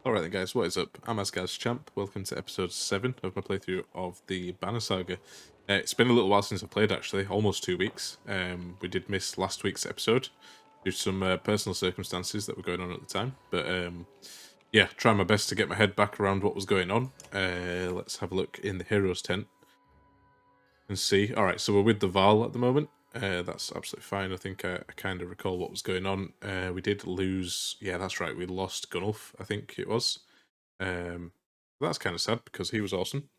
Alright then guys, what is up? I'm AsgardsChamp. Welcome to episode 7 of my playthrough of the Banner Saga. It's been a little while since I played actually, almost 2 weeks. We did miss last week's episode due to some personal circumstances that were going on at the time. But yeah, trying my best to get my head back around what was going on. Let's have a look in the hero's tent and see. Alright, so we're with the Val at the moment. That's absolutely fine. I think I kind of recall what was going on. We did lose... Yeah, that's right. We lost Gunnulf, I think it was. That's kind of sad because he was awesome.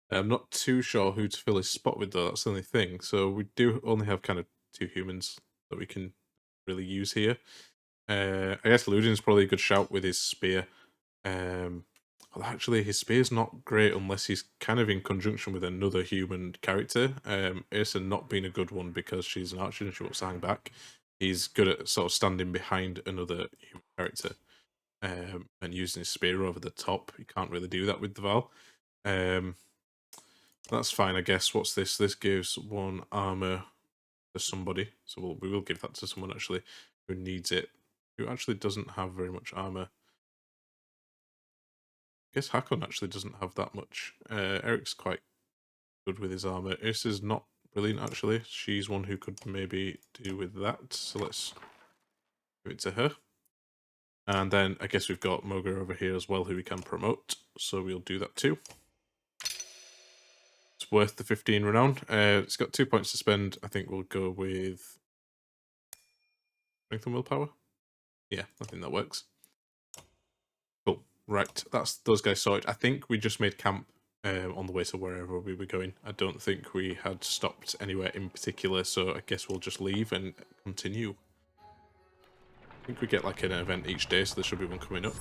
I'm not too sure who to fill his spot with though, that's the only thing. So we do only have kind of 2 humans that we can really use here. I guess Ludin's probably a good shout with his spear. Well, actually, his spear's not great unless he's kind of in conjunction with another human character. Ursa not being a good one because she's an archer and she wants to hang back. He's good at sort of standing behind another human character and using his spear over the top. You can't really do that with the Val. That's fine, I guess. What's this? This gives 1 armor to somebody. So we will give that to someone actually who needs it, who actually doesn't have very much armor. I guess Hakon actually doesn't have that much. Eric's quite good with his armor. Ursa's not brilliant actually. She's one who could maybe do with that. So let's give it to her. And then I guess we've got Moga over here as well who we can promote. So we'll do that too. It's worth the 15 renown. It's got 2 points to spend. I think we'll go with strength and willpower. Yeah, I think that works. Cool. Right, that's those guys sorted. I think we just made camp on the way to wherever we were going. I don't think we had stopped anywhere in particular, so I guess we'll just leave and continue. I think we get like an event each day, so there should be one coming up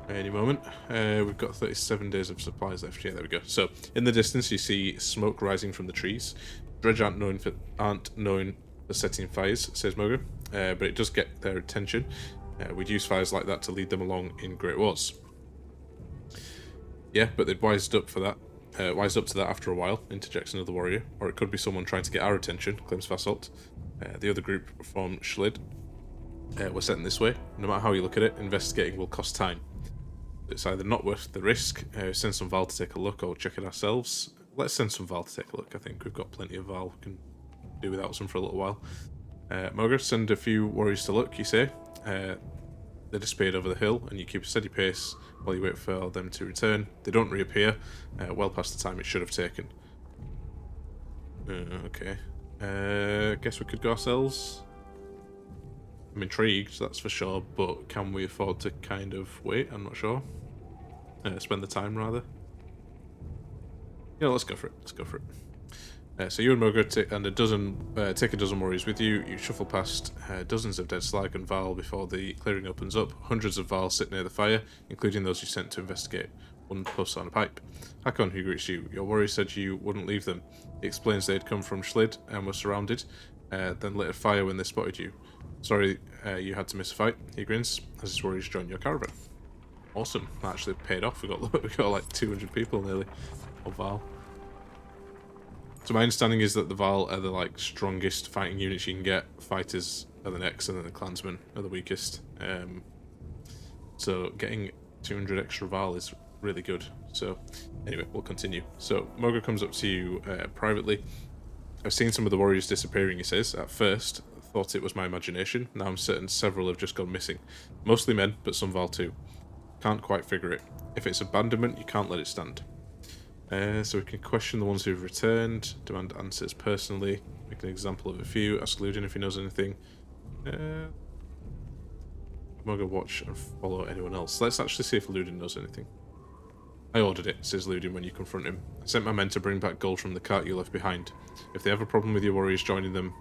any moment. We've got 37 days of supplies left. Yeah, there we go. So in the distance, you see smoke rising from the trees. Dredge aren't known for setting fires, says Moga, but it does get their attention. We'd use fires like that to lead them along in Great Wars. Yeah, but they'd wised up for that. Wised up to that after a while, interjects another warrior, or it could be someone trying to get our attention, claims Vassalt. The other group from Schlid. We're sent this way. No matter how you look at it, investigating will cost time. It's either not worth the risk, send some Val to take a look, or check it ourselves. Let's send some Val to take a look. I think we've got plenty of Val. We can do without some for a little while. Moga, send a few warriors to look, you say. They disappeared over the hill, and you keep a steady pace while you wait for them to return. They don't reappear, well past the time it should have taken. Okay. Guess we could go ourselves. I'm intrigued, that's for sure, but can we afford to kind of wait? I'm not sure. Spend the time, rather. Yeah, let's go for it. Let's go for it. So you and Moga take a dozen warriors with you. You shuffle past dozens of dead slag and Val before the clearing opens up. Hundreds of Val sit near the fire, including those you sent to investigate. One puffs on a pipe. Hakon, who greets you. Your warrior said you wouldn't leave them. He explains they'd come from Schlid and were surrounded, then lit a fire when they spotted you. Sorry you had to miss a fight, he grins, as his warriors join your caravan. Awesome, that actually paid off. We got like 200 people nearly of Val. So my understanding is that the Val are the like strongest fighting units you can get. Fighters are the next, and then the clansmen are the weakest. So getting 200 extra Val is really good. So anyway, we'll continue. So Moga comes up to you privately. I've seen some of the warriors disappearing, he says. At first, I thought it was my imagination. Now I'm certain several have just gone missing. Mostly men, but some Val too. Can't quite figure it. If it's abandonment, you can't let it stand. So we can question the ones who've returned, demand answers personally, make an example of a few, ask Ludin if he knows anything. Moga watch and follow anyone else. Let's actually see if Ludin knows anything. I ordered it, says Ludin when you confront him. I sent my men to bring back gold from the cart you left behind. If they have a problem with your warriors joining them,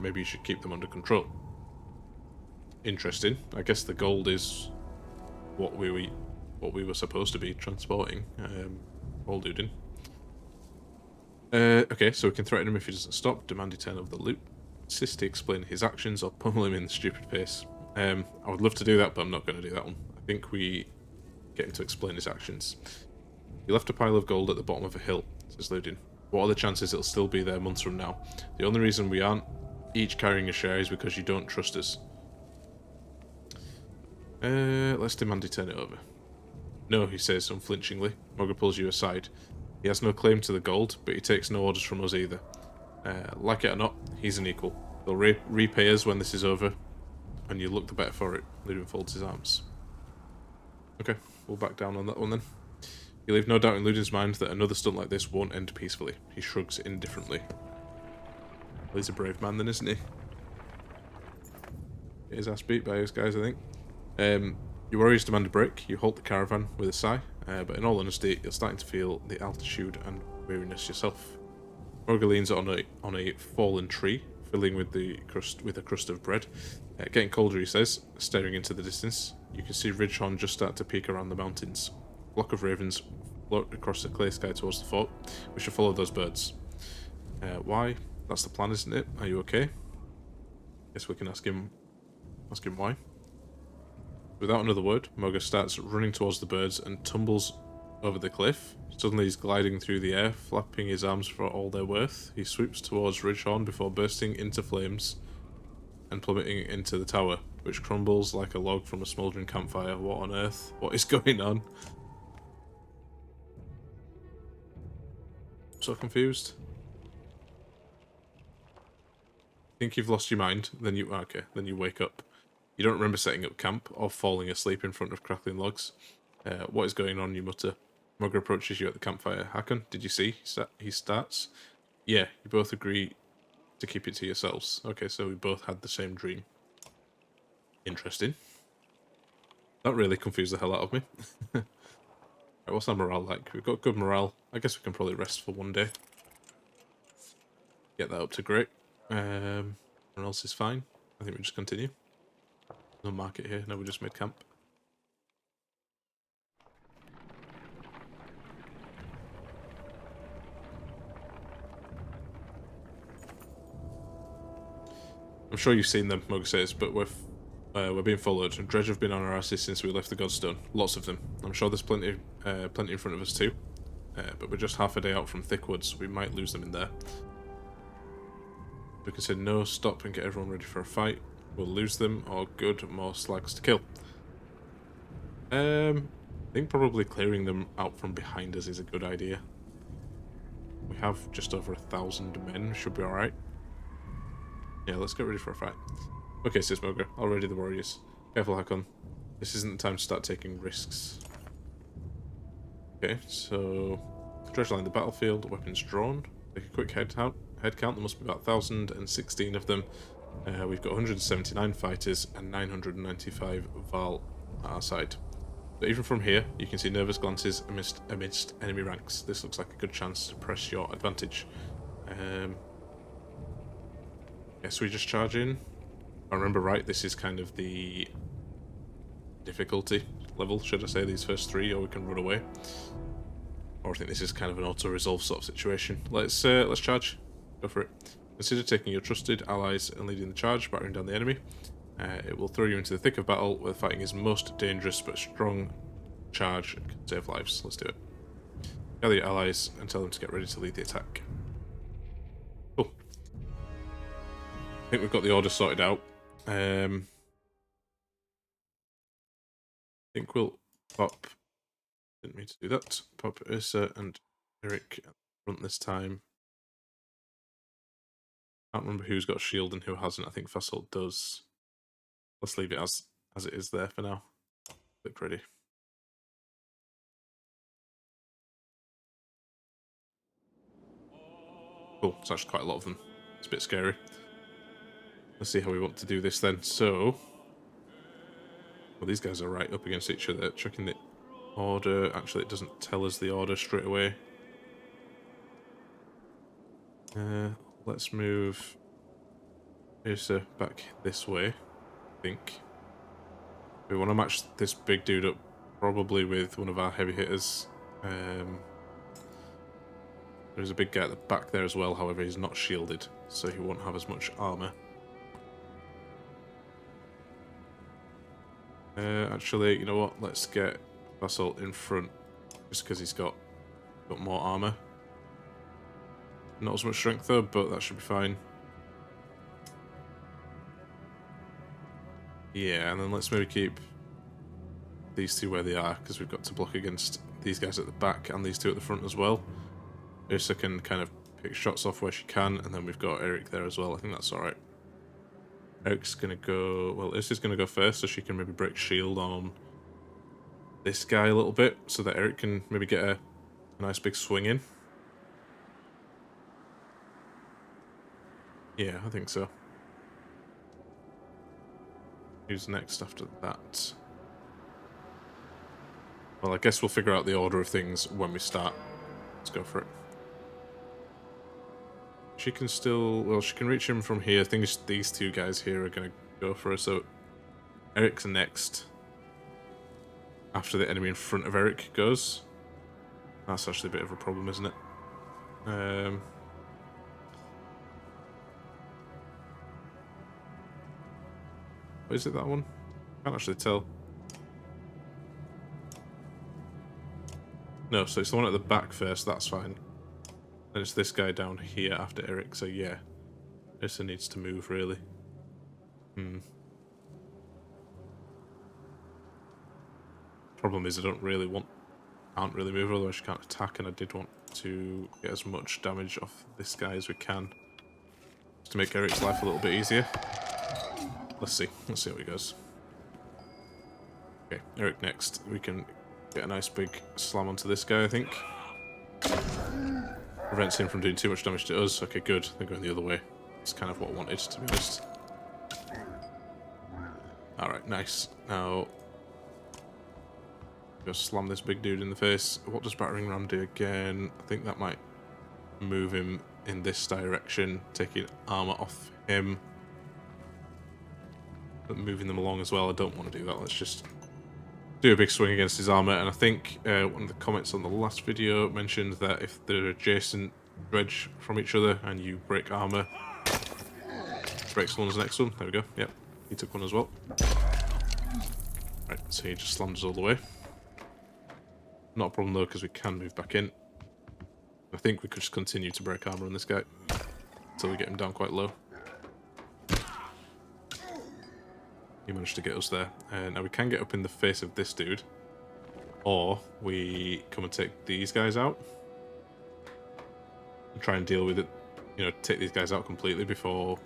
maybe you should keep them under control. Interesting. I guess the gold is what we were supposed to be transporting. All Ludin. Okay, so we can threaten him if he doesn't stop, demand return of the loot, insist to explain his actions, or pummel him in the stupid pace. I would love to do that, but I'm not going to do that one. I think we get him to explain his actions. You left a pile of gold at the bottom of a hill, says Ludin. What are the chances it'll still be there months from now? The only reason we aren't each carrying a share is because you don't trust us. Let's demand he turn it over. No, he says unflinchingly. Mogger pulls you aside. He has no claim to the gold, but he takes no orders from us either. Like it or not, he's an equal. They'll repay us when this is over, and you look the better for it. Ludwig folds his arms. Okay, we'll back down on that one then. You leave no doubt in Ludin's mind that another stunt like this won't end peacefully. He shrugs indifferently. Well, he's a brave man then, isn't he? Get his ass beat by his guys, I think. Your warriors demand a break. You halt the caravan with a sigh, but in all honesty, you're starting to feel the altitude and weariness yourself. Morga leans on a fallen tree, filling with a crust of bread. Getting colder, he says, staring into the distance. You can see Ridgehorn just start to peek around the mountains. A flock of ravens float across the clear sky towards the fort. We should follow those birds. Why? That's the plan, isn't it? Are you okay? Guess we can ask him why. Without another word, Moga starts running towards the birds and tumbles over the cliff. Suddenly he's gliding through the air, flapping his arms for all they're worth. He swoops towards Ridgehorn before bursting into flames and plummeting into the tower, which crumbles like a log from a smouldering campfire. What on earth? What is going on? I'm so confused. Think you've lost your mind, then you wake up. You don't remember setting up camp or falling asleep in front of crackling logs. What is going on, you mutter. Mugger approaches you at the campfire. Hakon, did you see? He starts. Yeah, you both agree to keep it to yourselves. Okay, so we both had the same dream. Interesting. That really confused the hell out of me. Right, what's our morale like? We've got good morale. I guess we can probably rest for one day. Get that up to great. Everyone else is fine. I think we just continue. No market here. No, we just made camp. I'm sure you've seen them, Mug says, but we're being followed. And Dredge have been on our asses since we left the Godstone. Lots of them. I'm sure there's plenty in front of us too. But we're just half a day out from thick woods. We might lose them in there. We can say no, stop, and get everyone ready for a fight. We'll lose them, or good, more slags to kill. I think probably clearing them out from behind us is a good idea. We have just over 1,000 men. Should be alright. Yeah, let's get ready for a fight. Okay, says Moga. I'll ready the warriors. Careful, Hakon. This isn't the time to start taking risks. Okay, so Dredge line the battlefield, weapons drawn. Take a quick head count. There must be about 1,016 of them. We've got 179 fighters and 995 Val at our side. But even from here, you can see nervous glances amidst enemy ranks. This looks like a good chance to press your advantage. Guess we just charge in. If I remember right, this is kind of the difficulty level, should I say, these first three, or we can run away. Or I think this is kind of an auto-resolve sort of situation. Let's charge. Go for it. Consider taking your trusted allies and leading the charge, battering down the enemy. It will throw you into the thick of battle, where fighting is most dangerous, but strong charge can save lives. Let's do it. Gather your allies and tell them to get ready to lead the attack. Cool. I think we've got the order sorted out. I think we'll pop... Didn't mean to do that. Pop Ursa and Eric at the front this time. Can't remember who's got a shield and who hasn't. I think Fassalt does. Let's leave it as it is there for now. Click ready. Cool, it's actually quite a lot of them. It's a bit scary. Let's see how we want to do this then. So, well, these guys are right up against each other. Checking the order. Actually, it doesn't tell us the order straight away. Let's move Ursa back this way, I think. We want to match this big dude up probably with one of our heavy hitters. There's a big guy at the back there as well, however he's not shielded, so he won't have as much armour. Actually, you know what, let's get Basalt in front, just because he's got more armour. Not as much strength though, but that should be fine. Yeah, and then let's maybe keep these two where they are, because we've got to block against these guys at the back and these two at the front as well. Ursa can kind of pick shots off where she can, and then we've got Eric there as well. I think that's alright. Eric's going to go... Well, Ursa's going to go first, so she can maybe break shield on this guy a little bit, so that Eric can maybe get a nice big swing in. Yeah, I think so. Who's next after that? Well, I guess we'll figure out the order of things when we start. Let's go for it. She can still... Well, she can reach him from here. I think these two guys here are going to go for her. So Eric's next. After the enemy in front of Eric goes. That's actually a bit of a problem, isn't it? What is it, that one? Can't actually tell. No, so it's the one at the back first, that's fine. Then it's this guy down here after Eric, so yeah. Ursa needs to move, really. Problem is I can't really move, otherwise she can't attack, and I did want to get as much damage off this guy as we can. Just to make Eric's life a little bit easier. Let's see how it goes. Okay, Eric next. We can get a nice big slam onto this guy, I think. Prevents him from doing too much damage to us. Okay, good. They're going the other way. That's kind of what I wanted, to be honest. Alright, nice. Now, go slam this big dude in the face. What does Battering Ram do again? I think that might move him in this direction, taking armor off him. But moving them along as well. I don't want to do that. Let's just do a big swing against his armor. And I think one of the comments on the last video mentioned that if they're adjacent dredge from each other and you break armor, break someone's next one. There we go. Yep, he took one as well. Right, so he just slammed us all the way. Not a problem though, because we can move back in. I think we could just continue to break armor on this guy until we get him down quite low. He managed to get us there. Now we can get up in the face of this dude, or we come and take these guys out and try and deal with it. You know, take these guys out completely before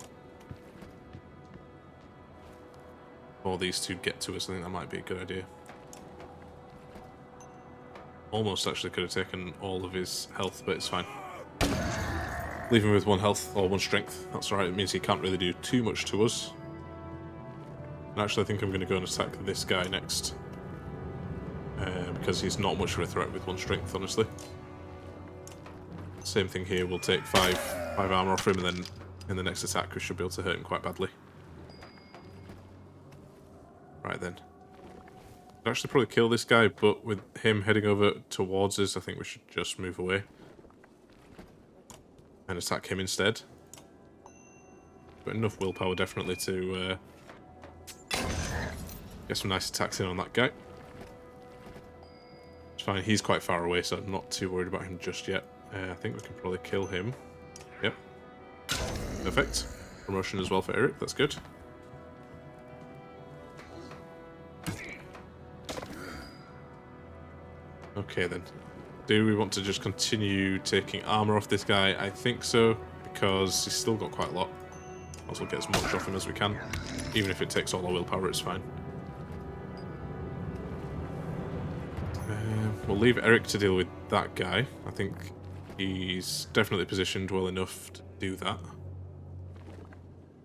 these two get to us. I think that might be a good idea. Almost actually could have taken all of his health, but it's fine. Leave him with 1 health or 1 strength. That's alright. It means he can't really do too much to us. And actually, I think I'm going to go and attack this guy next. Because he's not much of a threat with 1 strength, honestly. Same thing here, we'll take 5 armor off him, and then in the next attack we should be able to hurt him quite badly. Right then. I'd actually probably kill this guy, but with him heading over towards us, I think we should just move away. And attack him instead. Got enough willpower, definitely, to get some nice attacks in on that guy. It's fine, he's quite far away, so I'm not too worried about him just yet. I think we can probably kill him. Yep. Perfect. Promotion as well for Eric, that's good. Okay then. Do we want to just continue taking armor off this guy? I think so, because he's still got quite a lot. Also get as much off him as we can. Even if it takes all our willpower, it's fine. We'll leave Eric to deal with that guy. I think he's definitely positioned well enough to do that.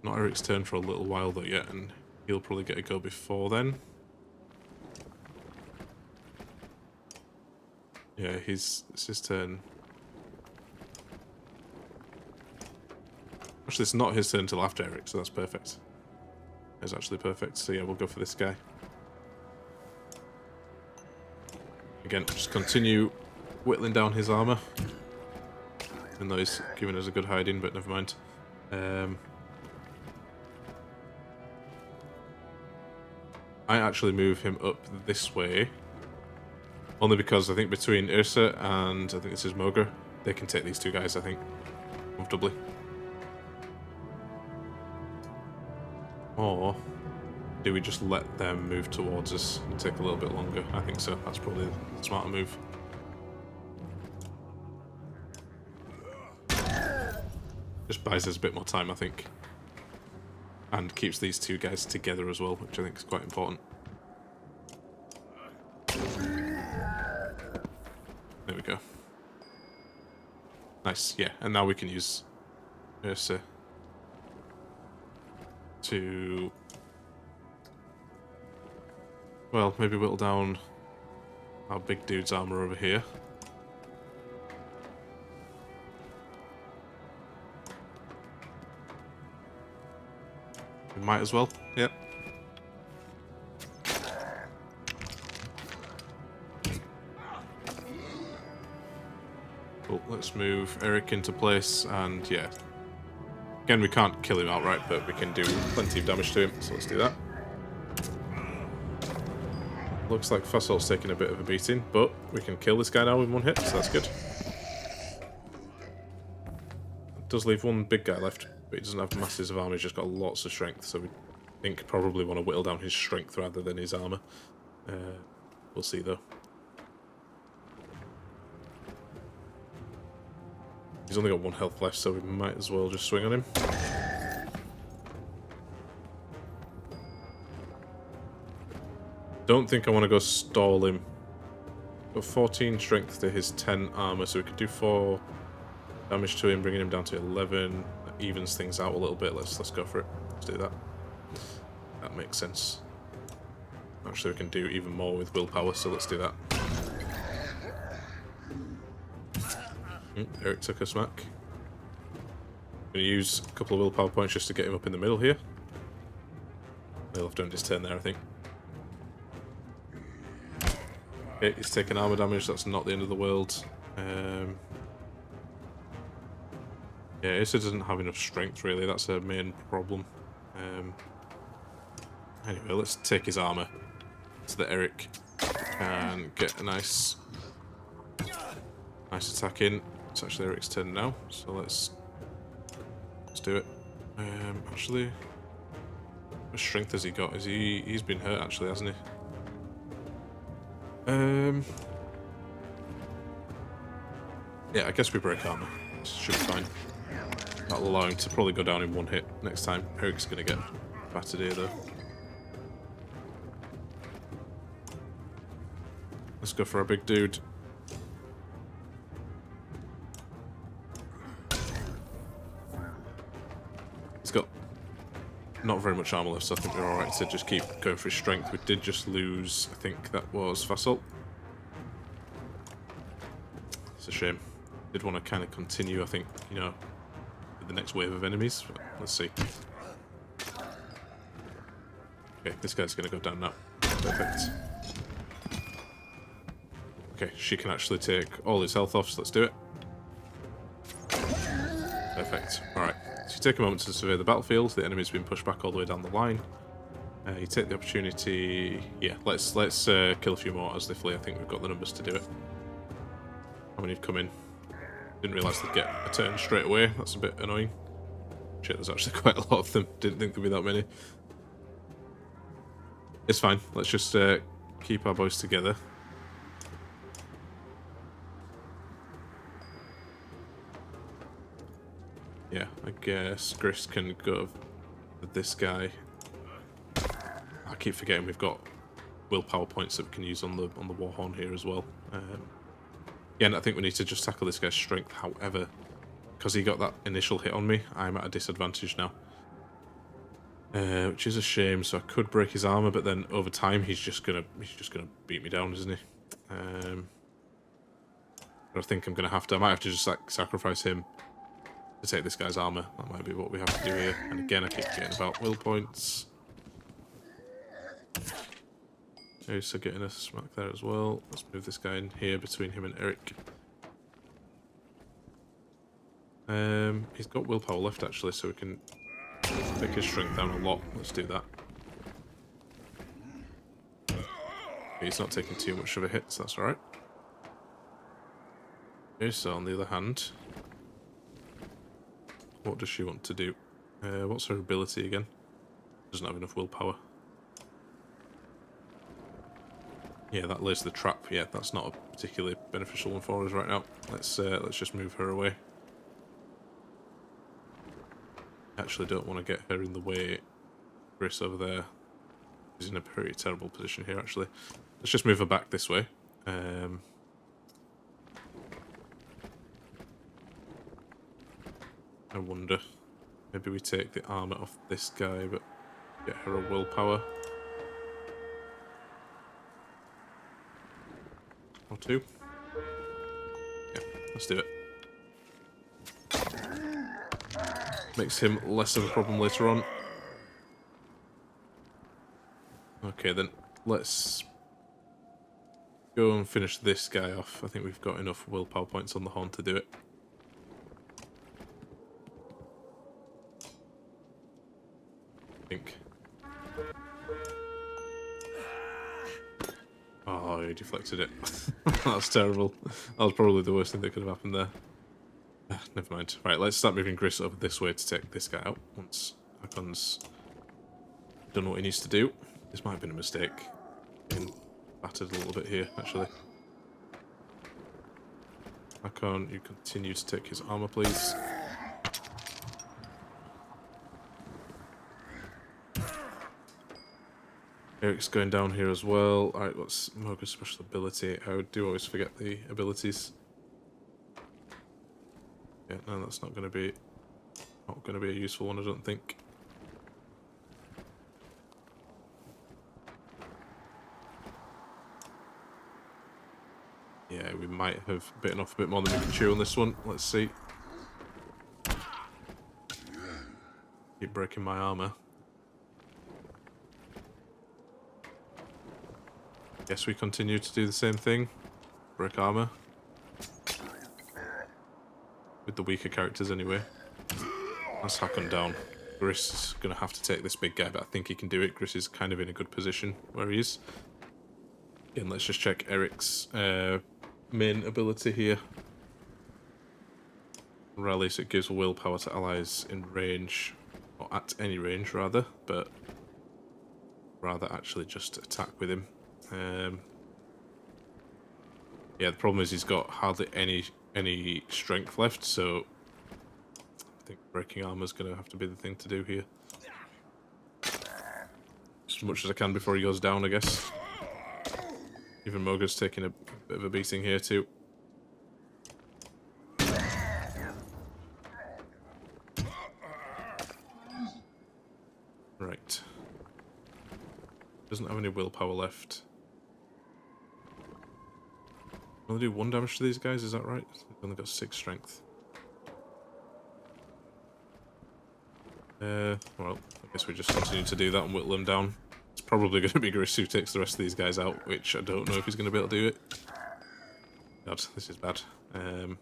Not Eric's turn for a little while though yet, and he'll probably get a go before then. Yeah, it's his turn. Actually, it's not his turn till after Eric, so that's perfect. It's actually perfect, so yeah, we'll go for this guy. Again, just continue whittling down his armor. Even though he's giving us a good hiding, but never mind. I actually move him up this way. Only because I think between Ursa and I think this is Moger, they can take these two guys, I think, comfortably. Or do we just let them move towards us and take a little bit longer? I think so. That's probably the smarter move. Just buys us a bit more time, I think. And keeps these two guys together as well, which I think is quite important. There we go. Nice, yeah. And now we can use Ursa to... well, maybe whittle down our big dude's armor over here. We might as well, yep. Cool, let's move Eric into place, and yeah. Again, we can't kill him outright, but we can do plenty of damage to him, so let's do that. Looks like Fossil's taking a bit of a beating, but we can kill this guy now with one hit, so that's good. It does leave one big guy left, but he doesn't have masses of armor, he's just got lots of strength, so we think probably want to whittle down his strength rather than his armor. We'll see though. He's only got 1 health left, so we might as well just swing on him. Don't think I want to go stall him. Got 14 strength to his 10 armor, so we could do 4 damage to him, bringing him down to 11. That evens things out a little bit. Let's go for it. Let's do that. That makes sense. Actually, we can do even more with willpower, so let's do that. Eric took a smack. I'm going to use a couple of willpower points just to get him up in the middle here. He'll have done his turn there, I think. Okay, he's taking armor damage, that's not the end of the world. Yeah, Issa doesn't have enough strength really, that's a main problem. Anyway, let's take his armor so that Eric can get a nice attack in. It's actually Eric's turn now, so let's do it. Actually, how much strength has he got? He's been hurt actually, hasn't he? Yeah, I guess we break armor. Should be fine. That'll allow him to probably go down in 1 hit next time. Eric's gonna get battered here though. Let's go for our big dude. He's got not very much armor left, so I think we're alright to just keep going for his strength. We did just lose, I think that was Fossil. It's a shame. Did want to kind of continue, I think, you know, with the next wave of enemies. But let's see. Okay, this guy's going to go down now. Perfect. Okay, she can actually take all his health off, so let's do it. Perfect. Alright. So you take a moment to survey the battlefield. The enemy's been pushed back all the way down the line. You take the opportunity... yeah, let's kill a few more as they flee. I think we've got the numbers to do it. How many have come in? Didn't realise they'd get a turn straight away. That's a bit annoying. Shit, there's actually quite a lot of them. Didn't think there'd be that many. It's fine. Let's just keep our boys together. Yeah, I guess Gris can go with this guy. I keep forgetting we've got willpower points that we can use on the Warhorn here as well. Yeah, I think we need to just tackle this guy's strength. However, because he got that initial hit on me, I'm at a disadvantage now. Which is a shame, so I could break his armor, but then over time he's just gonna beat me down, isn't he? But I think I'm gonna have to. I might have to just like sacrifice him to take this guy's armor. That might be what we have to do here. And again, I keep getting about will points. Okay, so getting a smack there as well. Let's move this guy in here between him and Eric. He's got willpower left actually, so we can take his strength down a lot. Let's do that. He's not taking too much of a hit, so that's alright. Okay, so on the other hand, what does she want to do? What's her ability again? Doesn't have enough willpower. Yeah, that lays the trap. Yeah, that's not a particularly beneficial one for us right now. Let's just move her away. Actually, don't want to get her in the way. Chris over there is in a pretty terrible position here. Actually, let's just move her back this way. I wonder. Maybe we take the armor off this guy, but get her a willpower. Or two. Yeah, let's do it. Makes him less of a problem later on. Okay, then let's go and finish this guy off. I think we've got enough willpower points on the horn to do it. I think. Oh, he deflected it. That's terrible. That was probably the worst thing that could have happened there. Never mind. Right, let's start moving Gris over this way to take this guy out once Hakon's done what he needs to do. This might have been a mistake. Getting battered a little bit here, actually. Hakon, you continue to take his armor, please. Eric's going down here as well. Alright, what's Moga's special ability? I do always forget the abilities. Yeah, no, that's not going to be a useful one, I don't think. Yeah, we might have bitten off a bit more than we can chew on this one. Let's see. Keep breaking my armor. Guess we continue to do the same thing. Break armor. With the weaker characters anyway. Let's hack him down. Gris is going to have to take this big guy, but I think he can do it. Gris is kind of in a good position where he is. Again, let's just check Eric's main ability here. Rally, so it gives willpower to allies in range, or at any range rather, but rather actually just attack with him. Yeah, the problem is he's got hardly any strength left, so I think breaking armor is going to have to be the thing to do here. As much as I can before he goes down, I guess. Even Moga's taking a bit of a beating here too. Right. Doesn't have any willpower left. Only do 1 damage to these guys, is that right? They've only got 6 strength. Well, I guess we just continue to do that and whittle them down. It's probably going to be Gris who takes the rest of these guys out, which I don't know if he's going to be able to do it. God, this is bad. It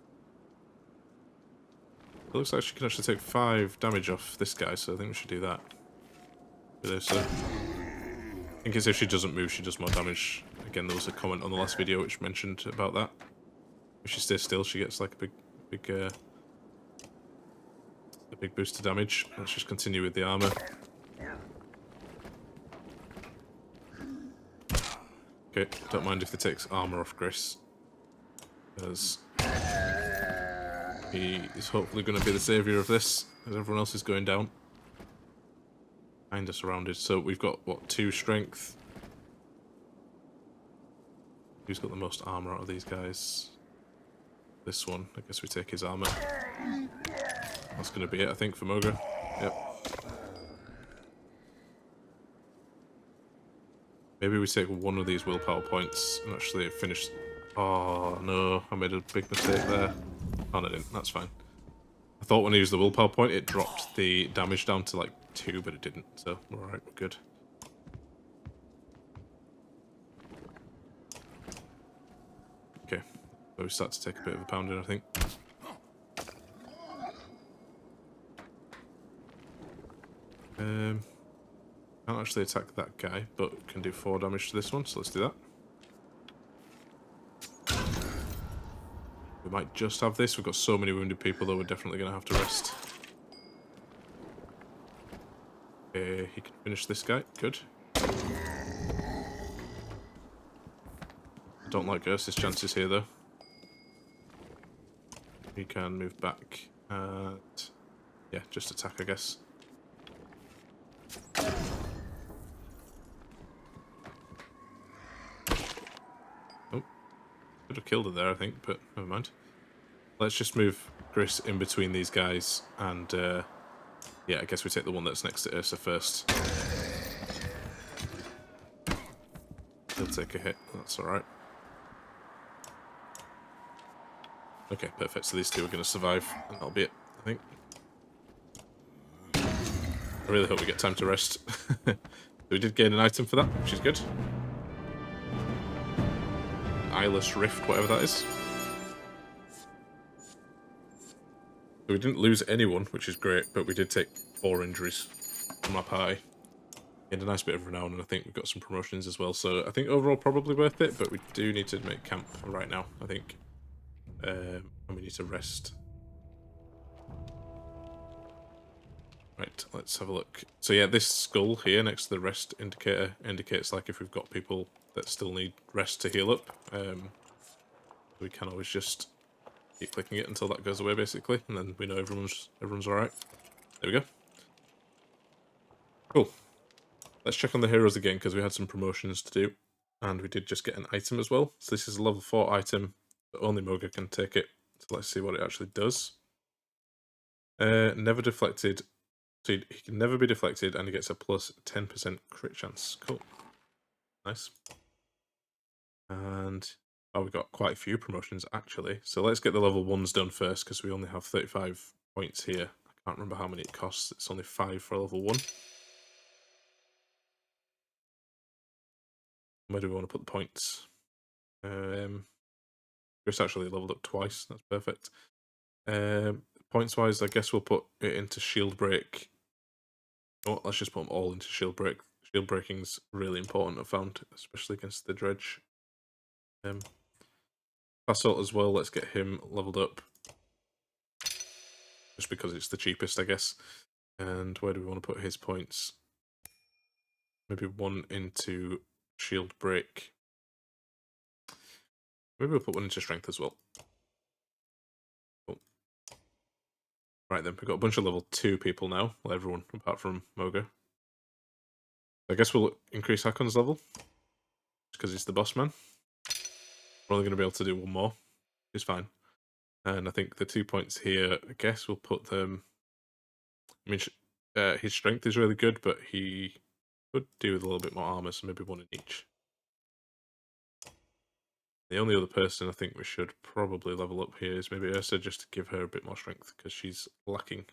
looks like she can actually take 5 damage off this guy, so I think we should do that. So, in case if she doesn't move, she does more damage. Again, there was a comment on the last video which mentioned about that. If she stays still, she gets like a big boost to damage. Let's just continue with the armor. Okay, don't mind if it takes armor off Gris, because he is hopefully going to be the saviour of this, as everyone else is going down. Kinda surrounded, so we've got, what, 2 strength? Who's got the most armor out of these guys? This one. I guess we take his armor. That's going to be it, I think, for Moga. Yep. Maybe we take 1 of these willpower points and actually finish... Oh, no. I made a big mistake there. Oh, no, I didn't. That's fine. I thought when I used the willpower point, it dropped the damage down to, like, 2, but it didn't. So, we're alright. We're good. Okay. So we start to take a bit of a pounding, I think. Can't actually attack that guy, but can do 4 damage to this one, so let's do that. We might just have this. We've got so many wounded people, though we're definitely going to have to rest. Okay, he can finish this guy. Good. I don't like Ursa's chances here, though. We can move back and... yeah, just attack, I guess. Oh, could have killed her there, I think, but never mind. Let's just move Gris in between these guys, and yeah, I guess we take the one that's next to Ursa first. He'll take a hit, that's alright. Okay, perfect, so these two are going to survive, and that'll be it, I think. I really hope we get time to rest. We did gain an item for that, which is good. Eyeless Rift, whatever that is. So we didn't lose anyone, which is great, but we did take 4 injuries from our party. Gained a nice bit of renown, and I think we've got some promotions as well. So I think overall probably worth it, but we do need to make camp right now, I think. And we need to rest. Right, let's have a look. So yeah, this skull here next to the rest indicator indicates like if we've got people that still need rest to heal up. We can always just keep clicking it until that goes away, basically, and then we know everyone's alright. There we go. Cool. Let's check on the heroes again, because we had some promotions to do, and we did just get an item as well. So this is a level 4 item, but only Moga can take it. So let's see what it actually does. Never deflected. So he can never be deflected, and he gets a plus 10% crit chance. Cool. Nice. And oh, we've got quite a few promotions, actually. So let's get the level 1s done first, because we only have 35 points here. I can't remember how many it costs. It's only 5 for level 1. Where do we want to put the points? Chris actually leveled up twice. That's perfect. Points-wise, I guess we'll put it into Shield Break. Oh, let's just put them all into Shield Break. Shield Breaking's really important, I've found, especially against the Dredge. Assault as well, let's get him leveled up. Just because it's the cheapest, I guess. And where do we want to put his points? Maybe 1 into Shield Break. Maybe we'll put 1 into Strength as well. Cool. Right then, we've got a bunch of level 2 people now. Well, everyone apart from Moga. I guess we'll increase Hakon's level. Just because he's the boss man. We're only going to be able to do 1 more. It's fine. And I think the 2 points here, I guess we'll put them... I mean, his strength is really good, but he could do with a little bit more armor, so maybe 1 in each. The only other person I think we should probably level up here is maybe Ursa, just to give her a bit more strength, because she's lacking.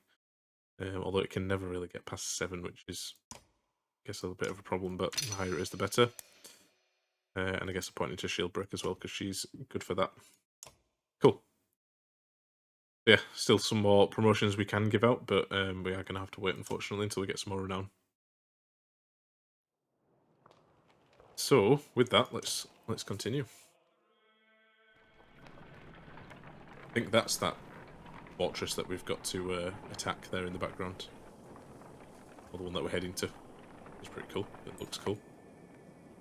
Although it can never really get past 7, which is, I guess, a little bit of a problem, but the higher it is, the better. And I guess a point into Shield Break as well, because she's good for that. Cool. Yeah, still some more promotions we can give out, but we are going to have to wait, unfortunately, until we get some more renown. So, with that, let's continue. I think that's that fortress that we've got to attack there in the background. Or the one that we're heading to. It's pretty cool. It looks cool.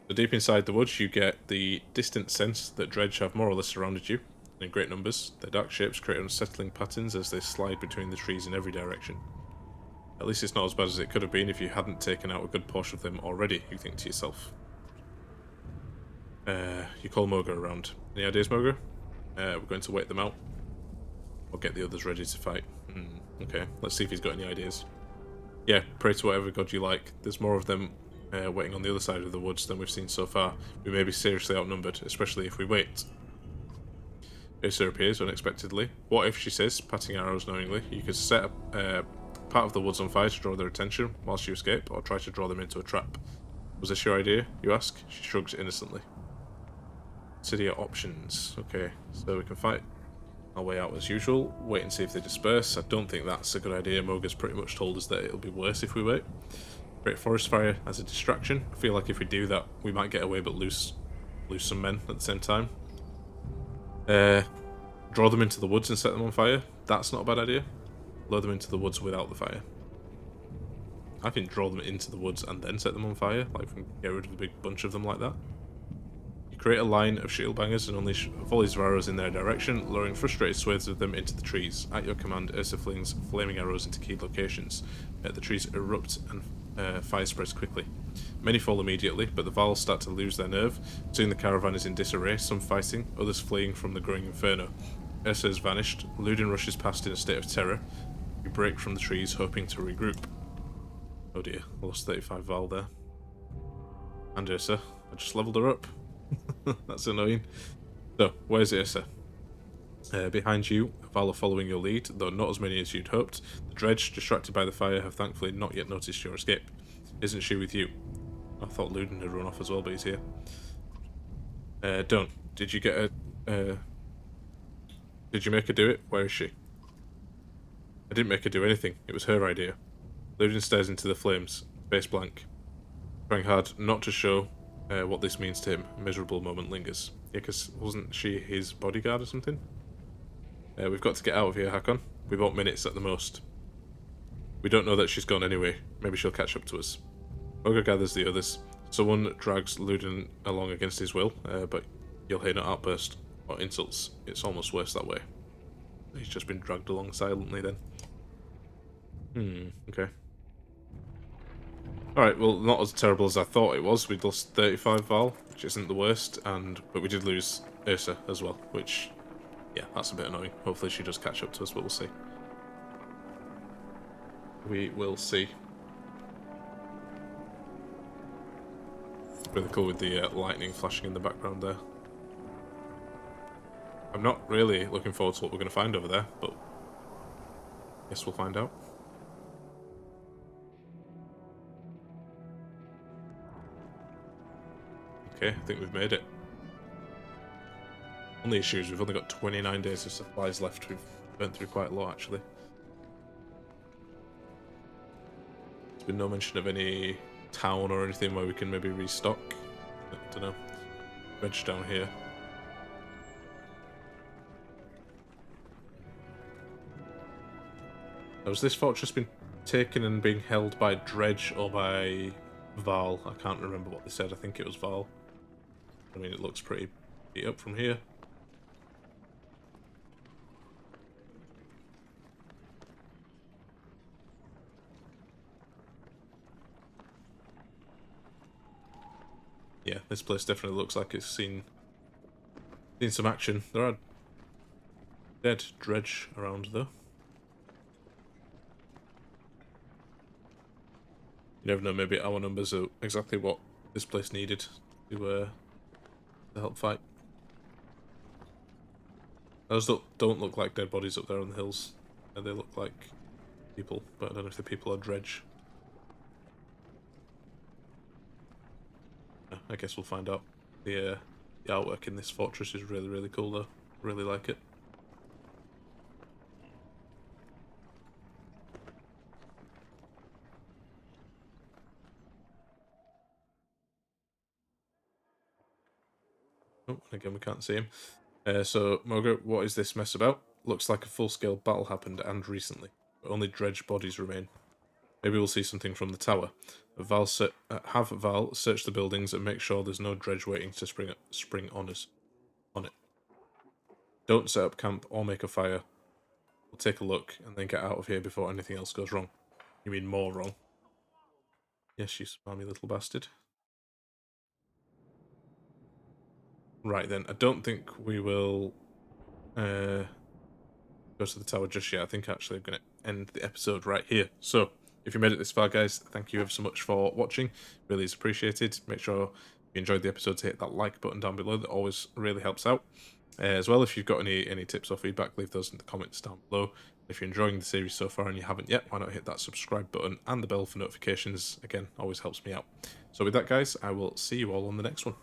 So deep inside the woods, you get the distant sense that Dredge have more or less surrounded you, and in great numbers. Their dark shapes create unsettling patterns as they slide between the trees in every direction. At least it's not as bad as it could have been if you hadn't taken out a good portion of them already, you think to yourself. You call Moga around. Any ideas, Moga? We're going to wait them out. Or get the others ready to fight. Okay, let's see if he's got any ideas. Yeah, pray to whatever god you like. There's more of them waiting on the other side of the woods than we've seen so far. We may be seriously outnumbered, especially if we wait. Ursa appears unexpectedly. What if, she says, patting arrows knowingly, you could set a part of the woods on fire to draw their attention whilst you escape, or try to draw them into a trap. Was this your idea, you ask? She shrugs innocently. Consider your options. Okay, so we can fight our way out as usual. Wait and see if they disperse. I don't think that's a good idea. Moga's pretty much told us that it'll be worse if we wait. Create forest fire as a distraction. I feel like if we do that, we might get away but lose some men at the same time. Draw them into the woods and set them on fire. That's not a bad idea. Lure them into the woods without the fire. I think draw them into the woods and then set them on fire. Like, get rid of a big bunch of them like that. You Create a line of shield bangers and unleash volleys of arrows in their direction, luring frustrated swathes of them into the trees. At your command, Ursa flings flaming arrows into key locations. The trees erupt and fire spreads quickly. Many fall immediately, but the Vals start to lose their nerve. Soon the caravan is in disarray, some fighting, others fleeing from the growing inferno. Ursa has vanished. Ludin rushes past in a state of terror. We break from the trees, hoping to regroup. Oh dear, I lost 35 Val there. And Ursa. I just leveled her up. That's annoying. So, where's Ursa? Behind you, Val are following your lead, though not as many as you'd hoped. The Dredge, distracted by the fire, have thankfully not yet noticed your escape. Isn't she with you? I thought Ludin had run off as well, but he's here. Don't. Did you get a... Did you make her do it? Where is she? I didn't make her do anything. It was her idea. Ludin stares into the flames, face blank. Trying hard not to show what this means to him. A miserable moment lingers. Yeah, because wasn't she his bodyguard or something? We've got to get out of here, Hakon. We've got minutes at the most. We don't know that she's gone anyway. Maybe she'll catch up to us. Ogre gathers the others. Someone drags Ludin along against his will, but you'll hear no outburst or insults. It's almost worse that way. He's just been dragged along silently then. Okay. Alright, well, not as terrible as I thought it was. We'd lost 35 Val, which isn't the worst, but we did lose Ursa as well, which, yeah, that's a bit annoying. Hopefully she does catch up to us, but we'll see. We will see. Really cool with the lightning flashing in the background there. I'm not really looking forward to what we're going to find over there, but I guess we'll find out. Okay, I think we've made it. Only issue is we've only got 29 days of supplies left. We've burnt through quite a lot, actually. There's been no mention of any town or anything where we can maybe restock. I don't know. Reg down here. Has this fortress been taken and being held by Dredge or by Val? I can't remember what they said. I think it was Val. I mean, it looks pretty beat up from here. Yeah, this place definitely looks like it's seen some action. There are dead Dredge around though. You never know, maybe our numbers are exactly what this place needed to help fight. Those don't look like dead bodies up there on the hills. They look like people, but I don't know if the people are Dredge. I guess we'll find out. The artwork in this fortress is really, really cool though. Really like it. Oh, again we can't see him. So, Mogo, what is this mess about? Looks like a full-scale battle happened, and recently. But only Dredge bodies remain. Maybe we'll see something from the tower. Have Val search the buildings and make sure there's no Dredge waiting to spring on us. On it. Don't set up camp or make a fire. We'll take a look and then get out of here before anything else goes wrong. You mean more wrong? Yes, you smarmy little bastard. Right then, I don't think we will go to the tower just yet. I think actually I'm going to end the episode right here. So, if you made it this far, guys, thank you ever so much for watching. Really is appreciated. Make sure you enjoyed the episode to hit that like button down below. That always really helps out. As well, if you've got any tips or feedback, leave those in the comments down below. If you're enjoying the series so far and you haven't yet, why not hit that subscribe button and the bell for notifications? Again, always helps me out. So with that, guys, I will see you all on the next one.